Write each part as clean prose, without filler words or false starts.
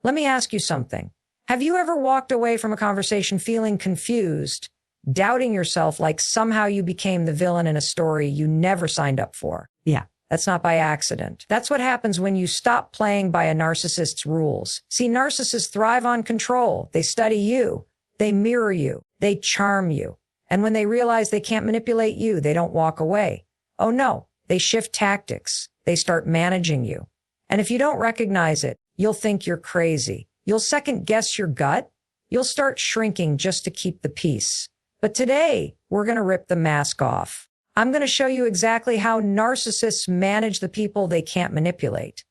Let me ask you something. Have you ever walked away from a conversation feeling confused, doubting yourself like somehow you became the villain in a story you never signed up for? Yeah, that's not by accident. That's what happens when you stop playing by a narcissist's rules. See, narcissists thrive on control. They study you. They mirror you. They charm you. And when they realize they can't manipulate you, they don't walk away. Oh no, they shift tactics. They start managing you. And if you don't recognize it, you'll think you're crazy. You'll second guess your gut. You'll start shrinking just to keep the peace. But today, we're going to rip the mask off. I'm going to show you exactly how narcissists manage the people they can't manipulate.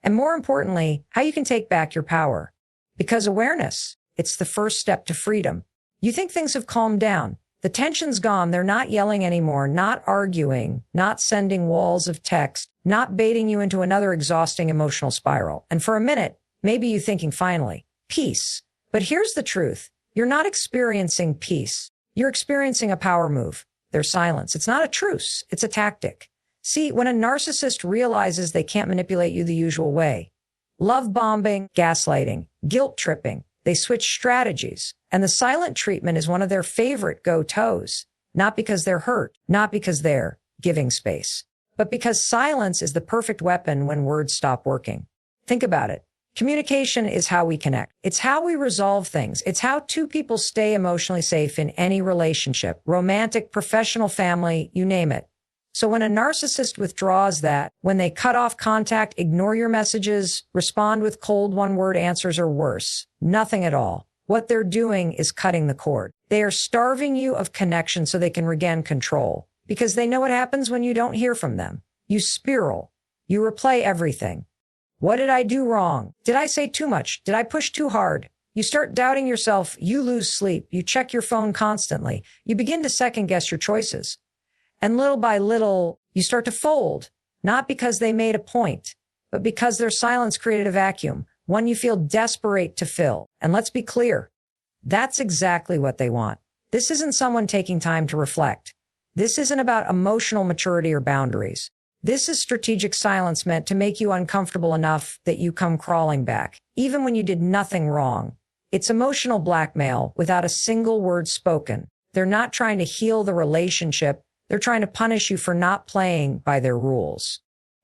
And more importantly, how you can take back your power. Because awareness, it's the first step to freedom. You think things have calmed down. The tension's gone. They're not yelling anymore, not arguing, not sending walls of text, not baiting you into another exhausting emotional spiral. And for a minute, maybe you're thinking finally, peace. But here's the truth. You're not experiencing peace. You're experiencing a power move. Their silence. It's not a truce. It's a tactic. See, when a narcissist realizes they can't manipulate you the usual way, love bombing, gaslighting, guilt tripping, they switch strategies. And the silent treatment is one of their favorite go-tos, not because they're hurt, not because they're giving space, but because silence is the perfect weapon when words stop working. Think about it. Communication is how we connect. It's how we resolve things. It's how two people stay emotionally safe in any relationship, romantic, professional, family, you name it. So when a narcissist withdraws that, when they cut off contact, ignore your messages, respond with cold one-word answers or worse, nothing at all. What they're doing is cutting the cord. They are starving you of connection so they can regain control because they know what happens when you don't hear from them. You spiral. You replay everything. What did I do wrong? Did I say too much? Did I push too hard? You start doubting yourself. You lose sleep. You check your phone constantly. You begin to second guess your choices. And little by little, you start to fold, not because they made a point, but because their silence created a vacuum, one you feel desperate to fill. And let's be clear, that's exactly what they want. This isn't someone taking time to reflect. This isn't about emotional maturity or boundaries. This is strategic silence meant to make you uncomfortable enough that you come crawling back, even when you did nothing wrong. It's emotional blackmail without a single word spoken. They're not trying to heal the relationship. They're trying to punish you for not playing by their rules.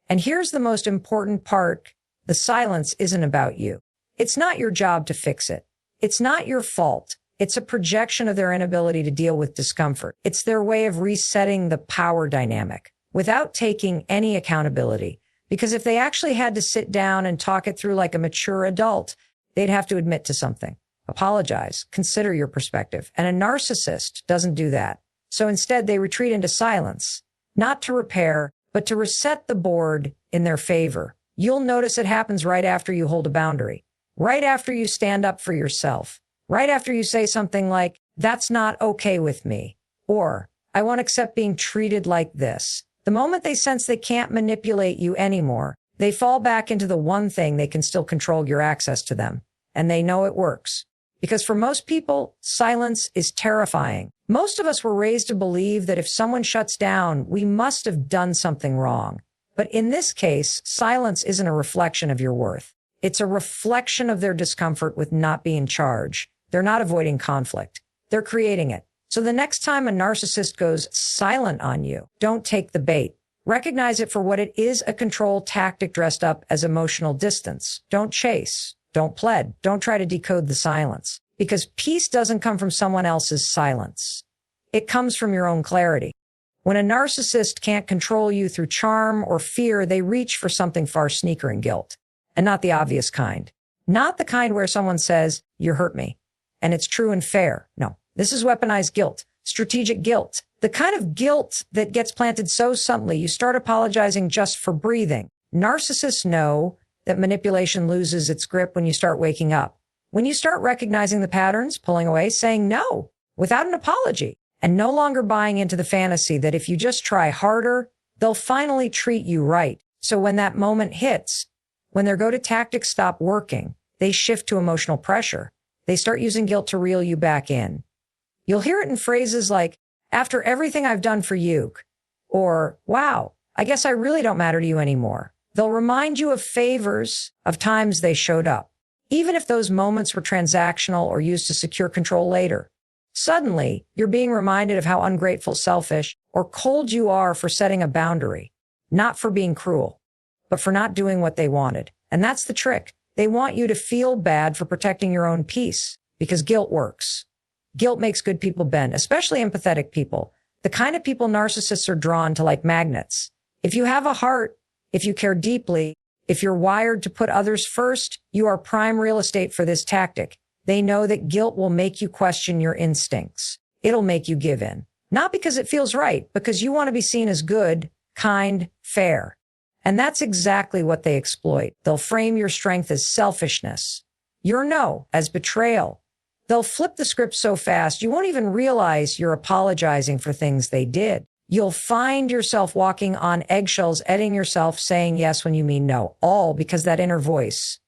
And here's the most important part. The silence isn't about you. It's not your job to fix it. It's not your fault. It's a projection of their inability to deal with discomfort. It's their way of resetting the power dynamic without taking any accountability. Because if they actually had to sit down and talk it through like a mature adult, they'd have to admit to something, apologize, consider your perspective. And a narcissist doesn't do that. So instead, they retreat into silence, not to repair, but to reset the board in their favor. You'll notice it happens right after you hold a boundary, right after you stand up for yourself, right after you say something like, that's not okay with me, or I won't accept being treated like this. The moment they sense they can't manipulate you anymore, they fall back into the one thing they can still control, your access to them. And they know it works. Because for most people, silence is terrifying. Most of us were raised to believe that if someone shuts down, we must have done something wrong. But in this case, silence isn't a reflection of your worth. It's a reflection of their discomfort with not being in charge. They're not avoiding conflict. They're creating it. So the next time a narcissist goes silent on you, don't take the bait. Recognize it for what it is, a control tactic dressed up as emotional distance. Don't chase. Don't plead. Don't try to decode the silence. Because peace doesn't come from someone else's silence. It comes from your own clarity. When a narcissist can't control you through charm or fear, they reach for something far sneaker and guilt. And not the obvious kind. Not the kind where someone says, you hurt me. And it's true and fair. No, this is weaponized guilt. Strategic guilt. The kind of guilt that gets planted so subtly, you start apologizing just for breathing. Narcissists know that manipulation loses its grip when you start waking up. When you start recognizing the patterns, pulling away, saying no without an apology, and no longer buying into the fantasy that if you just try harder, they'll finally treat you right. So when that moment hits, when their go-to tactics stop working, they shift to emotional pressure. They start using guilt to reel you back in. You'll hear it in phrases like, after everything I've done for you, or, wow, I guess I really don't matter to you anymore. They'll remind you of favors, of times they showed up. even if those moments were transactional or used to secure control later. Suddenly, you're being reminded of how ungrateful, selfish, or cold you are for setting a boundary, not for being cruel, but for not doing what they wanted. And that's the trick. They want you to feel bad for protecting your own peace, because guilt works. Guilt makes good people bend, especially empathetic people, the kind of people narcissists are drawn to like magnets. If you have a heart, if you care deeply, if you're wired to put others first, you are prime real estate for this tactic. They know that guilt will make you question your instincts. It'll make you give in. Not because it feels right, because you want to be seen as good, kind, fair. And that's exactly what they exploit. They'll frame your strength as selfishness, your no as betrayal. They'll flip the script so fast you won't even realize you're apologizing for things they did. You'll find yourself walking on eggshells, editing yourself, saying yes when you mean no, all because that inner voice,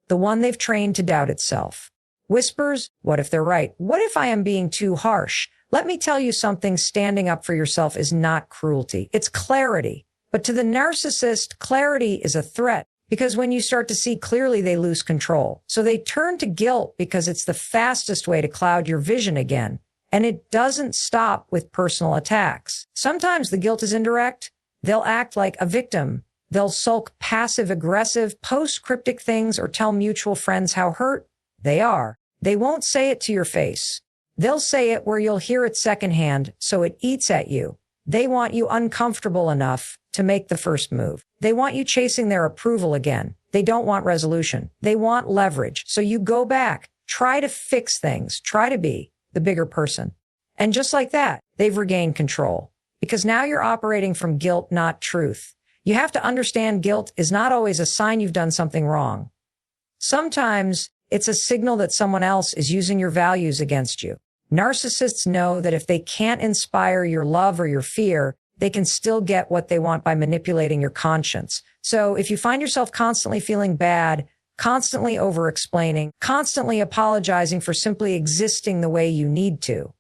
the one they've trained to doubt itself, whispers, what if they're right? What if I am being too harsh? Let me tell you something, standing up for yourself is not cruelty. It's clarity. But to the narcissist, clarity is a threat, because when you start to see clearly, they lose control. So they turn to guilt because it's the fastest way to cloud your vision again. And it doesn't stop with personal attacks. Sometimes the guilt is indirect. They'll act like a victim. They'll sulk passive-aggressive, post cryptic things, or tell mutual friends how hurt they are. They won't say it to your face. They'll say it where you'll hear it secondhand, so it eats at you. They want you uncomfortable enough to make the first move. They want you chasing their approval again. They don't want resolution. They want leverage. So you go back, try to fix things, try to be the bigger person. And just like that, they've regained control, because now you're operating from guilt, not truth. You have to understand guilt is not always a sign you've done something wrong. Sometimes it's a signal that someone else is using your values against you. Narcissists know that if they can't inspire your love or your fear, they can still get what they want by manipulating your conscience. So if you find yourself constantly feeling bad, constantly over-explaining, constantly apologizing for simply existing the way you need to,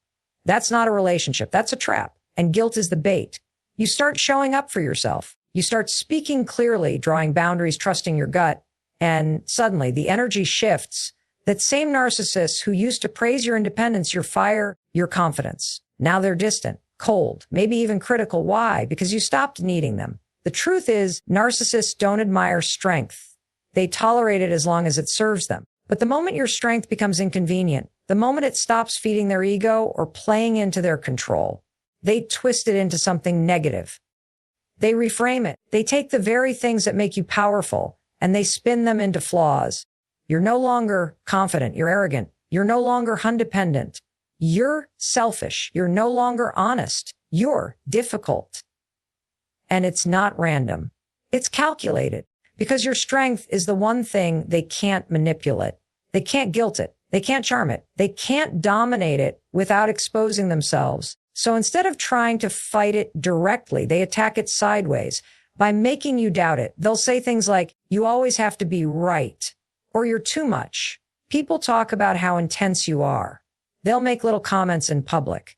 that's not a relationship. That's a trap. And guilt is the bait. You start showing up for yourself. You start speaking clearly, drawing boundaries, trusting your gut. And suddenly the energy shifts. That same narcissists who used to praise your independence, your fire, your confidence, now they're distant, cold, maybe even critical. Why? Because you stopped needing them. The truth is, narcissists don't admire strength. They tolerate it as long as it serves them. But the moment your strength becomes inconvenient, the moment it stops feeding their ego or playing into their control, they twist it into something negative. They reframe it. They take the very things that make you powerful and they spin them into flaws. You're no longer confident. You're arrogant. You're no longer independent. You're selfish. You're no longer honest. You're difficult. And it's not random. It's calculated, because your strength is the one thing they can't manipulate. They can't guilt it. They can't charm it. They can't dominate it without exposing themselves. So instead of trying to fight it directly, they attack it sideways by making you doubt it. They'll say things like, you always have to be right, or you're too much. People talk about how intense you are. They'll make little comments in public,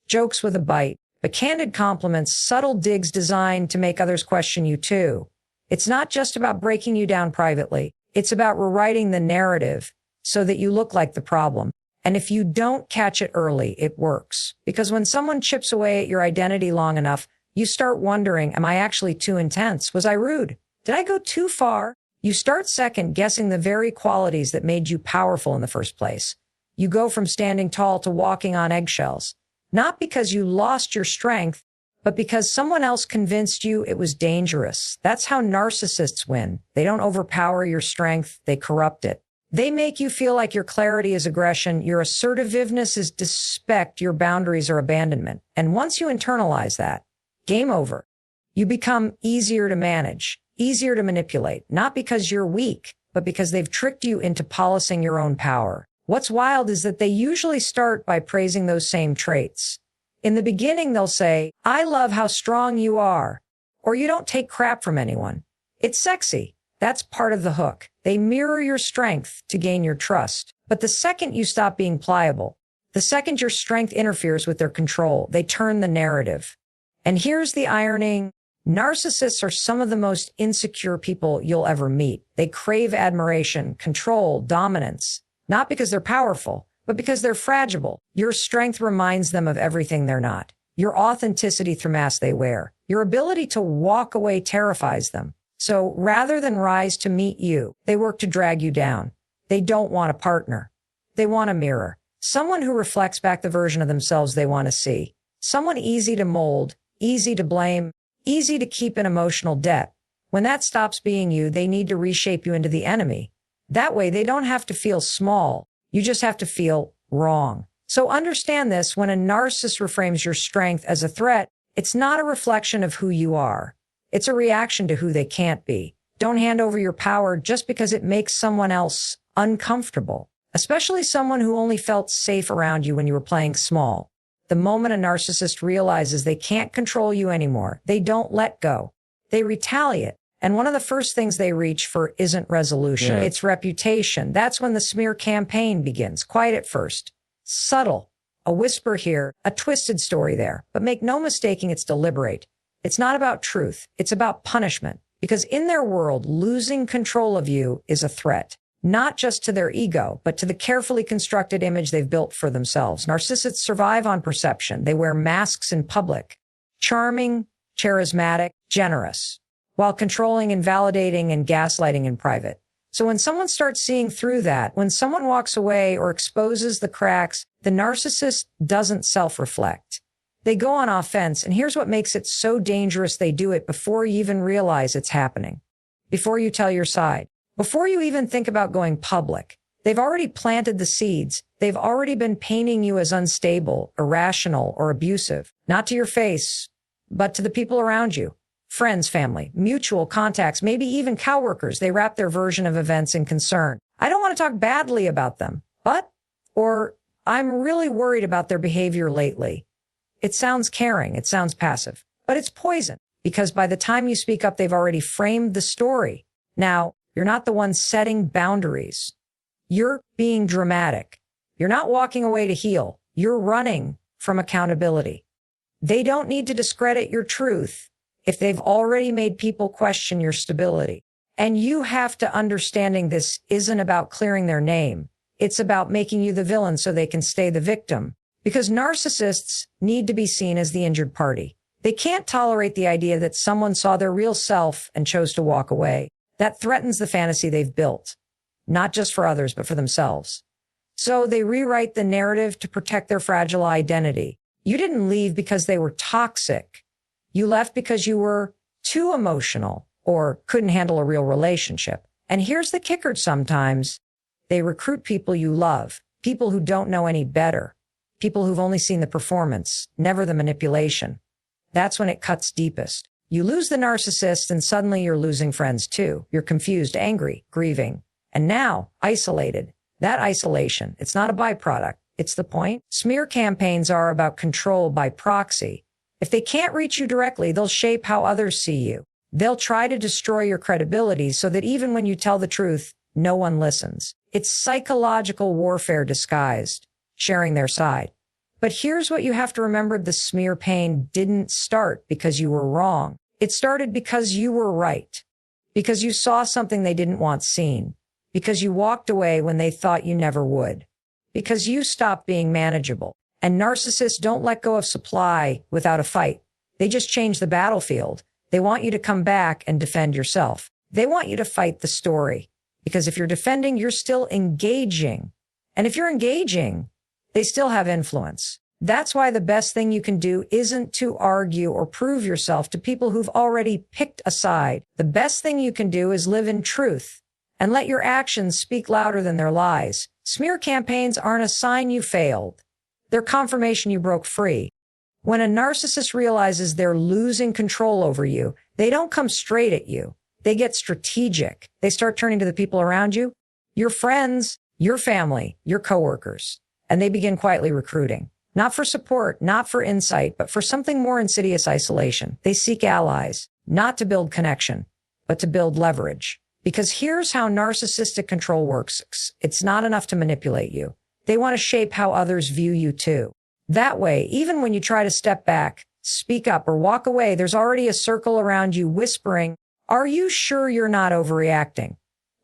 jokes with a bite, but candid compliments, subtle digs designed to make others question you too. It's not just about breaking you down privately. It's about rewriting the narrative so that you look like the problem. And if you don't catch it early, it works. Because when someone chips away at your identity long enough, you start wondering, am I actually too intense? Was I rude? Did I go too far? You start second guessing the very qualities that made you powerful in the first place. You go from standing tall to walking on eggshells, not because you lost your strength, but because someone else convinced you it was dangerous. That's how narcissists win. They don't overpower your strength. They corrupt it. They make you feel like your clarity is aggression, your assertiveness is disrespect, your boundaries are abandonment. And once you internalize that, game over. You become easier to manage, easier to manipulate, not because you're weak, but because they've tricked you into policing your own power. What's wild is that they usually start by praising those same traits. In the beginning, they'll say, I love how strong you are, or you don't take crap from anyone. It's sexy. That's part of the hook. They mirror your strength to gain your trust. But the second you stop being pliable, the second your strength interferes with their control, they turn the narrative. And here's the irony. Narcissists are some of the most insecure people you'll ever meet. They crave admiration, control, dominance, not because they're powerful, but because they're fragile. Your strength reminds them of everything they're not. Your authenticity through masks they wear. Your ability to walk away terrifies them. So rather than rise to meet you, they work to drag you down. They don't want a partner. They want a mirror. Someone who reflects back the version of themselves they want to see. Someone easy to mold, easy to blame, easy to keep in emotional debt. When that stops being you, they need to reshape you into the enemy. That way, they don't have to feel small. You just have to feel wrong. So understand this: when a narcissist reframes your strength as a threat, it's not a reflection of who you are. It's a reaction to who they can't be. Don't hand over your power just because it makes someone else uncomfortable, especially someone who only felt safe around you when you were playing small. The moment a narcissist realizes they can't control you anymore, they don't let go. They retaliate. And one of the first things they reach for isn't resolution. It's reputation. That's when the smear campaign begins. Quiet at first. Subtle. A whisper here, a twisted story there. But make no mistaking, it's deliberate. It's not about truth. It's about punishment. Because in their world, losing control of you is a threat. Not just to their ego, but to the carefully constructed image they've built for themselves. Narcissists survive on perception. They wear masks in public. Charming, charismatic, generous, while controlling and validating and gaslighting in private. So when someone starts seeing through that, when someone walks away or exposes the cracks, the narcissist doesn't self-reflect. They go on offense, and here's what makes it so dangerous: they do it before you even realize it's happening, before you tell your side, before you even think about going public. They've already planted the seeds. They've already been painting you as unstable, irrational, or abusive, not to your face, but to the people around you. Friends, family, mutual contacts, maybe even coworkers. They wrap their version of events in concern. I don't want to talk badly about them, or I'm really worried about their behavior lately. It sounds caring. It sounds passive, but it's poison, because by the time you speak up, they've already framed the story. Now, you're not the one setting boundaries. You're being dramatic. You're not walking away to heal. You're running from accountability. They don't need to discredit your truth if they've already made people question your stability. And you have to understanding this isn't about clearing their name. It's about making you the villain so they can stay the victim. Because narcissists need to be seen as the injured party. They can't tolerate the idea that someone saw their real self and chose to walk away. That threatens the fantasy they've built, not just for others, but for themselves. So they rewrite the narrative to protect their fragile identity. You didn't leave because they were toxic. You left because you were too emotional or couldn't handle a real relationship. And here's the kicker: sometimes they recruit people you love, people who don't know any better, people who've only seen the performance, never the manipulation. That's when it cuts deepest. You lose the narcissist, and suddenly you're losing friends too. You're confused, angry, grieving, and now isolated. That isolation, it's not a byproduct. It's the point. Smear campaigns are about control by proxy. If they can't reach you directly, they'll shape how others see you. They'll try to destroy your credibility so that even when you tell the truth, no one listens. It's psychological warfare disguised, sharing their side. But here's what you have to remember: the smear pain didn't start because you were wrong. It started because you were right, because you saw something they didn't want seen, because you walked away when they thought you never would, because you stopped being manageable. And narcissists don't let go of supply without a fight. They just change the battlefield. They want you to come back and defend yourself. They want you to fight the story, because if you're defending, you're still engaging. And if you're engaging, they still have influence. That's why the best thing you can do isn't to argue or prove yourself to people who've already picked a side. The best thing you can do is live in truth and let your actions speak louder than their lies. Smear campaigns aren't a sign you failed. They're confirmation you broke free. When a narcissist realizes they're losing control over you, they don't come straight at you. They get strategic. They start turning to the people around you, your friends, your family, your coworkers, and they begin quietly recruiting. Not for support, not for insight, but for something more insidious: isolation. They seek allies, not to build connection, but to build leverage. Because here's how narcissistic control works. It's not enough to manipulate you. They want to shape how others view you too. That way, even when you try to step back, speak up, or walk away, there's already a circle around you whispering, "Are you sure you're not overreacting?"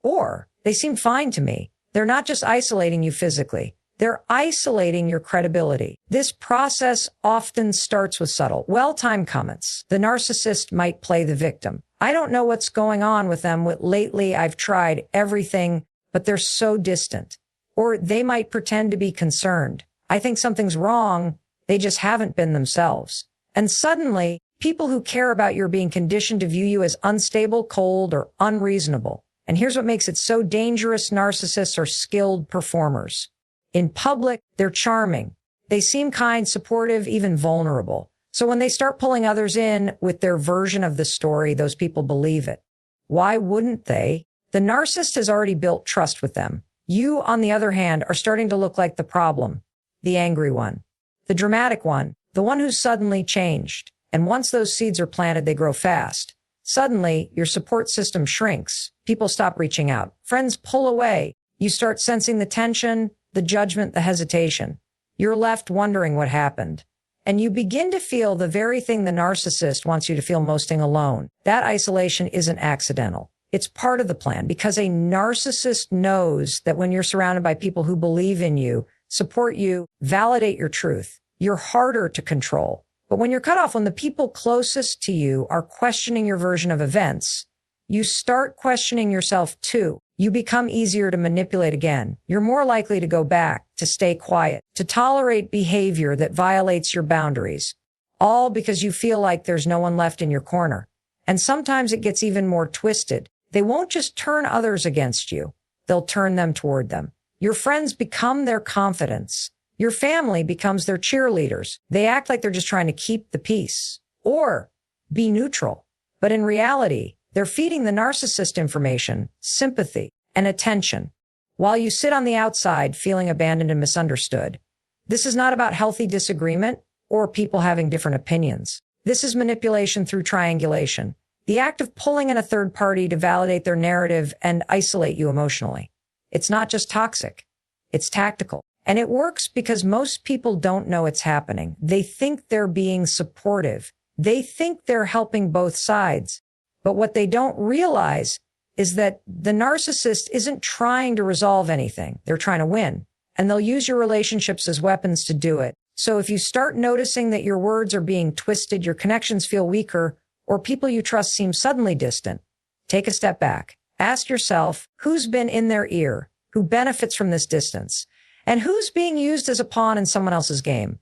Or, "They seem fine to me." They're not just isolating you physically. They're isolating your credibility. This process often starts with subtle, well-timed comments. The narcissist might play the victim. "I don't know what's going on with them. Lately, I've tried everything, but they're so distant." Or they might pretend to be concerned. "I think something's wrong. They just haven't been themselves." And suddenly, people who care about you are being conditioned to view you as unstable, cold, or unreasonable. And here's what makes it so dangerous. Narcissists are skilled performers. In public, they're charming. They seem kind, supportive, even vulnerable. So when they start pulling others in with their version of the story, those people believe it. Why wouldn't they? The narcissist has already built trust with them. You, on the other hand, are starting to look like the problem, the angry one, the dramatic one, the one who's suddenly changed. And once those seeds are planted, they grow fast. Suddenly, your support system shrinks. People stop reaching out. Friends pull away. You start sensing the tension, the judgment, the hesitation. You're left wondering what happened. And you begin to feel the very thing the narcissist wants you to feel most alone. That isolation isn't accidental. It's part of the plan, because a narcissist knows that when you're surrounded by people who believe in you, support you, validate your truth, you're harder to control. But when you're cut off, when the people closest to you are questioning your version of events, you start questioning yourself too. You become easier to manipulate again. You're more likely to go back, to stay quiet, to tolerate behavior that violates your boundaries, all because you feel like there's no one left in your corner. And sometimes it gets even more twisted. They won't just turn others against you. They'll turn them toward them. Your friends become their confidants. Your family becomes their cheerleaders. They act like they're just trying to keep the peace or be neutral. But in reality, they're feeding the narcissist information, sympathy, and attention, while you sit on the outside feeling abandoned and misunderstood. This is not about healthy disagreement or people having different opinions. This is manipulation through triangulation, the act of pulling in a third party to validate their narrative and isolate you emotionally. It's not just toxic. It's tactical. And it works because most people don't know it's happening. They think they're being supportive. They think they're helping both sides. But what they don't realize is that the narcissist isn't trying to resolve anything. They're trying to win. And they'll use your relationships as weapons to do it. So if you start noticing that your words are being twisted, your connections feel weaker, or people you trust seem suddenly distant, take a step back. Ask yourself, who's been in their ear? Who benefits from this distance? And who's being used as a pawn in someone else's game?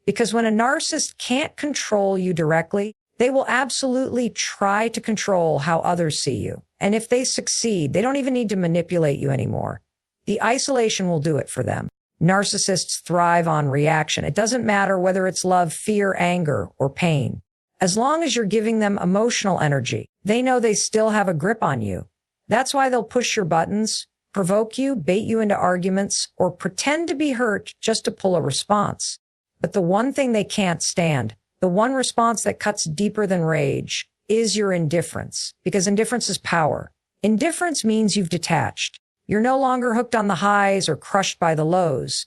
Because when a narcissist can't control you directly, they will absolutely try to control how others see you. And if they succeed, they don't even need to manipulate you anymore. The isolation will do it for them. Narcissists thrive on reaction. It doesn't matter whether it's love, fear, anger, or pain. As long as you're giving them emotional energy, they know they still have a grip on you. That's why they'll push your buttons, provoke you, bait you into arguments, or pretend to be hurt just to pull a response. But the one thing they can't stand, the one response that cuts deeper than rage, is your indifference. Because indifference is power. Indifference means you've detached. You're no longer hooked on the highs or crushed by the lows.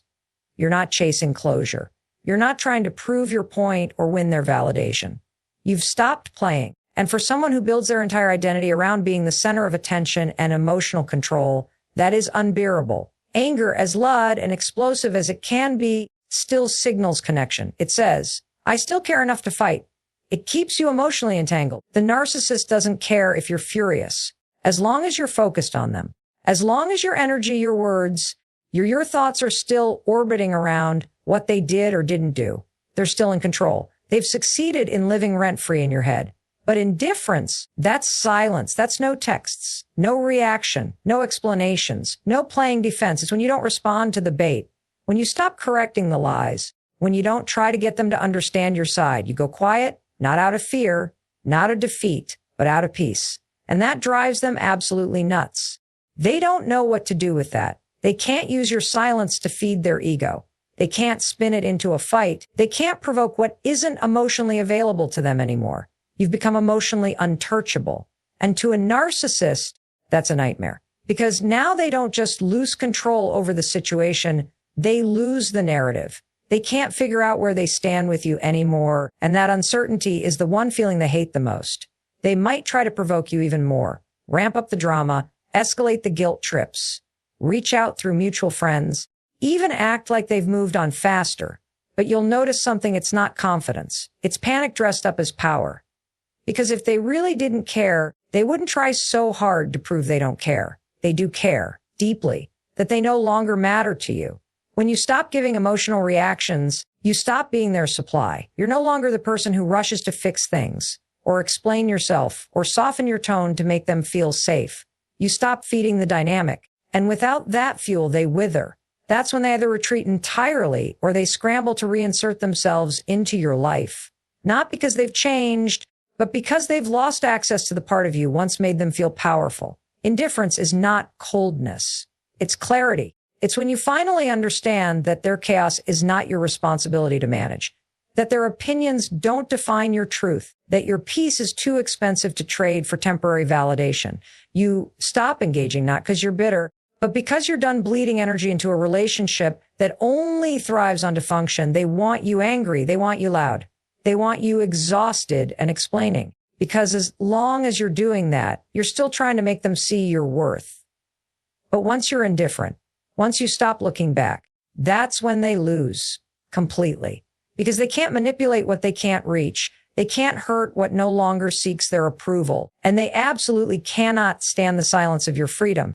You're not chasing closure. You're not trying to prove your point or win their validation. You've stopped playing. And for someone who builds their entire identity around being the center of attention and emotional control, that is unbearable. Anger, as loud and explosive as it can be, still signals connection. It says, I still care enough to fight. It keeps you emotionally entangled. The narcissist doesn't care if you're furious, as long as you're focused on them. As long as your energy, your words, your thoughts are still orbiting around what they did or didn't do. They're still in control. They've succeeded in living rent-free in your head. But indifference, that's silence. That's no texts, no reaction, no explanations, no playing defense. It's when you don't respond to the bait, when you stop correcting the lies, when you don't try to get them to understand your side. You go quiet, not out of fear, not of defeat, but out of peace. And that drives them absolutely nuts. They don't know what to do with that. They can't use your silence to feed their ego. They can't spin it into a fight. They can't provoke what isn't emotionally available to them anymore. You've become emotionally untouchable. And to a narcissist, that's a nightmare. Because now they don't just lose control over the situation, they lose the narrative. They can't figure out where they stand with you anymore, and that uncertainty is the one feeling they hate the most. They might try to provoke you even more, ramp up the drama, escalate the guilt trips, reach out through mutual friends, even act like they've moved on faster. But you'll notice something. It's not confidence. It's panic dressed up as power. Because if they really didn't care, they wouldn't try so hard to prove they don't care. They do care deeply, that they no longer matter to you. When you stop giving emotional reactions, you stop being their supply. You're no longer the person who rushes to fix things or explain yourself or soften your tone to make them feel safe. You stop feeding the dynamic. And without that fuel, they wither. That's when they either retreat entirely or they scramble to reinsert themselves into your life. Not because they've changed, but because they've lost access to the part of you once made them feel powerful. Indifference is not coldness. It's clarity. It's when you finally understand that their chaos is not your responsibility to manage, that their opinions don't define your truth, that your peace is too expensive to trade for temporary validation. You stop engaging, not because you're bitter, but because you're done bleeding energy into a relationship that only thrives on dysfunction. They want you angry. They want you loud. They want you exhausted and explaining. Because as long as you're doing that, you're still trying to make them see your worth. But once you're indifferent, once you stop looking back, that's when they lose completely. Because they can't manipulate what they can't reach. They can't hurt what no longer seeks their approval. And they absolutely cannot stand the silence of your freedom.